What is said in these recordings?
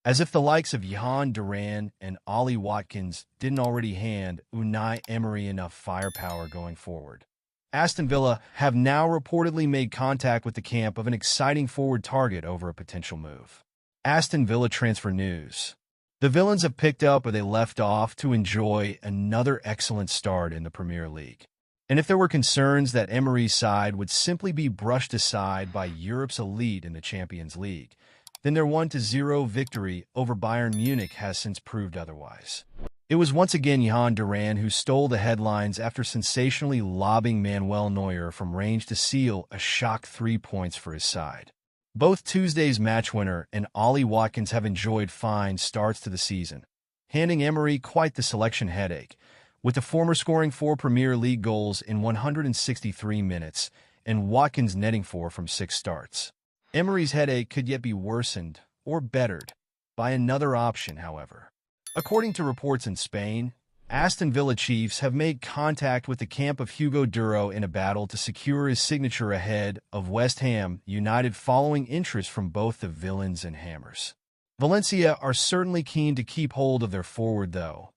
As if the likes of Johan Duran and Ollie Watkins didn't already hand Unai Emery enough firepower going forward. Aston Villa have now reportedly made contact with the camp of an exciting forward target over a potential move. Aston Villa transfer news. The Villains have picked up where they left off to enjoy another excellent start in the Premier League. And if there were concerns that Emery's side would simply be brushed aside by Europe's elite in the Champions League, then their 1-0 victory over Bayern Munich has since proved otherwise. It was once again Johan Duran who stole the headlines after sensationally lobbing Manuel Neuer from range to seal a shock 3 points for his side. Both Tuesday's match winner and Ollie Watkins have enjoyed fine starts to the season, handing Emery quite the selection headache, with the former scoring 4 Premier League goals in 163 minutes and Watkins netting 4 from 6 starts. Emery's headache could yet be worsened or bettered by another option, however. According to reports in Spain, Aston Villa Chiefs have made contact with the camp of Hugo Duro in a battle to secure his signature ahead of West Ham United following interest from both the Villains and Hammers. Valencia are certainly keen to keep hold of their forward, though,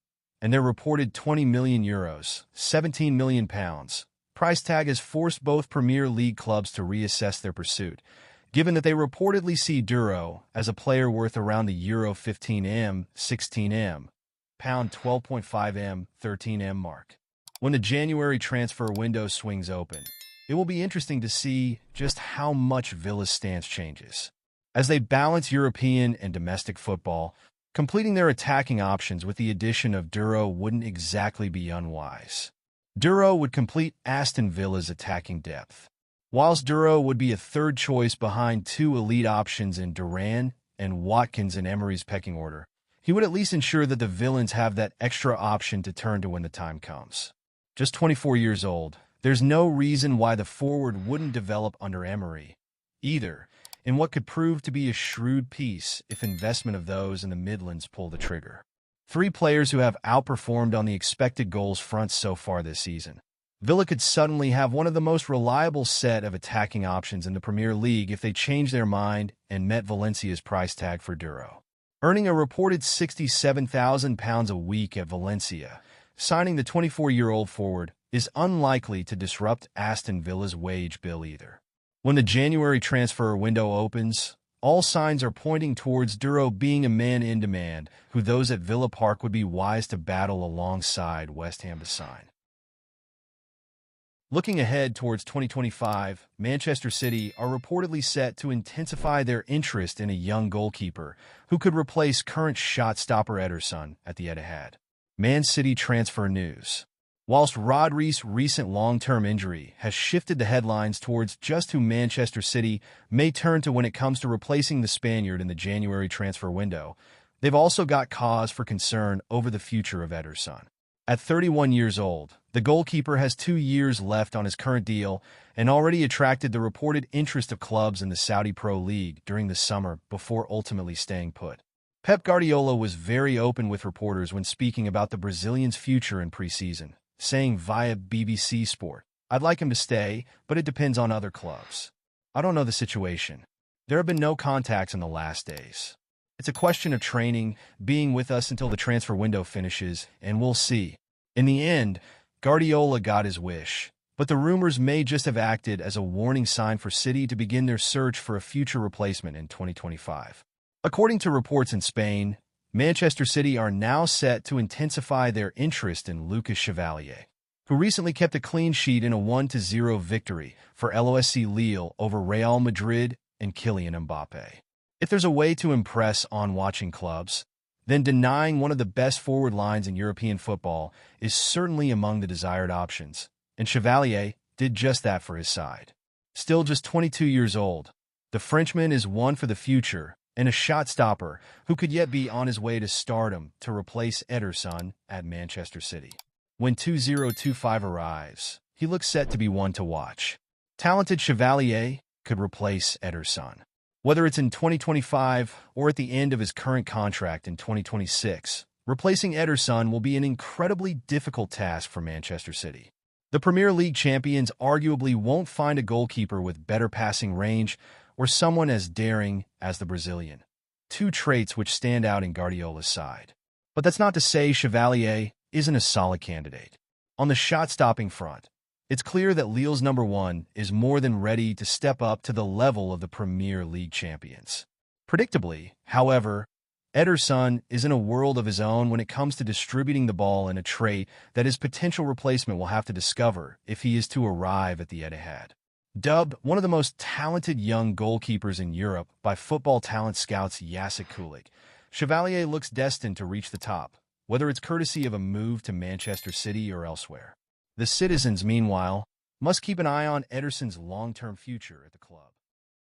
and their reported €20 million, £17 million price tag has forced both Premier League clubs to reassess their pursuit, given that they reportedly see Duro as a player worth around the Euro 15M, 16M, pound 12.5M, 13M mark. When the January transfer window swings open, it will be interesting to see just how much Villa's stance changes. As they balance European and domestic football, completing their attacking options with the addition of Duro wouldn't exactly be unwise. Duro would complete Aston Villa's attacking depth, whilst Duro would be a third choice behind 2 elite options in Duran and Watkins in Emery's pecking order. He would at least ensure that the Villains have that extra option to turn to when the time comes. Just 24 years old, there's no reason why the forward wouldn't develop under Emery, either, in what could prove to be a shrewd piece if investment of those in the Midlands pull the trigger. 3 players who have outperformed on the expected goals front so far this season. Villa could suddenly have one of the most reliable set of attacking options in the Premier League if they changed their mind and met Valencia's price tag for Duro. Earning a reported £67,000 a week at Valencia, signing the 24-year-old forward is unlikely to disrupt Aston Villa's wage bill either. When the January transfer window opens, all signs are pointing towards Duro being a man in demand, who those at Villa Park would be wise to battle alongside West Ham to sign. Looking ahead towards 2025, Manchester City are reportedly set to intensify their interest in a young goalkeeper who could replace current shot-stopper Ederson at the Etihad. Man City transfer news. Whilst Rodri's recent long-term injury has shifted the headlines towards just who Manchester City may turn to when it comes to replacing the Spaniard in the January transfer window, they've also got cause for concern over the future of Ederson. At 31 years old, the goalkeeper has 2 years left on his current deal and already attracted the reported interest of clubs in the Saudi Pro League during the summer before ultimately staying put. Pep Guardiola was very open with reporters when speaking about the Brazilian's future in preseason, saying via BBC Sport, "I'd like him to stay, but it depends on other clubs. I don't know the situation. There have been no contacts in the last days. It's a question of training, being with us until the transfer window finishes, and we'll see." In the end, Guardiola got his wish, but the rumors may just have acted as a warning sign for City to begin their search for a future replacement in 2025. According to reports in Spain, Manchester City are now set to intensify their interest in Lucas Chevalier, who recently kept a clean sheet in a 1-0 victory for LOSC Lille over Real Madrid and Kylian Mbappé. If there's a way to impress on-watching clubs, then denying one of the best forward lines in European football is certainly among the desired options, and Chevalier did just that for his side. Still just 22 years old, the Frenchman is one for the future and a shot-stopper who could yet be on his way to stardom to replace Ederson at Manchester City. When 2025 arrives, he looks set to be one to watch. Talented Chevalier could replace Ederson. Whether it's in 2025 or at the end of his current contract in 2026, replacing Ederson will be an incredibly difficult task for Manchester City. The Premier League champions arguably won't find a goalkeeper with better passing range or someone as daring as the Brazilian. two traits which stand out in Guardiola's side. But that's not to say Chevalier isn't a solid candidate. On the shot-stopping front, it's clear that Lille's number one is more than ready to step up to the level of the Premier League champions. Predictably, however, Ederson is in a world of his own when it comes to distributing the ball, in a trait that his potential replacement will have to discover if he is to arrive at the Etihad. Dubbed one of the most talented young goalkeepers in Europe by Football Talent scouts Jacek Kulik, Chevalier looks destined to reach the top, whether it's courtesy of a move to Manchester City or elsewhere. The citizens, meanwhile, must keep an eye on Ederson's long-term future at the club.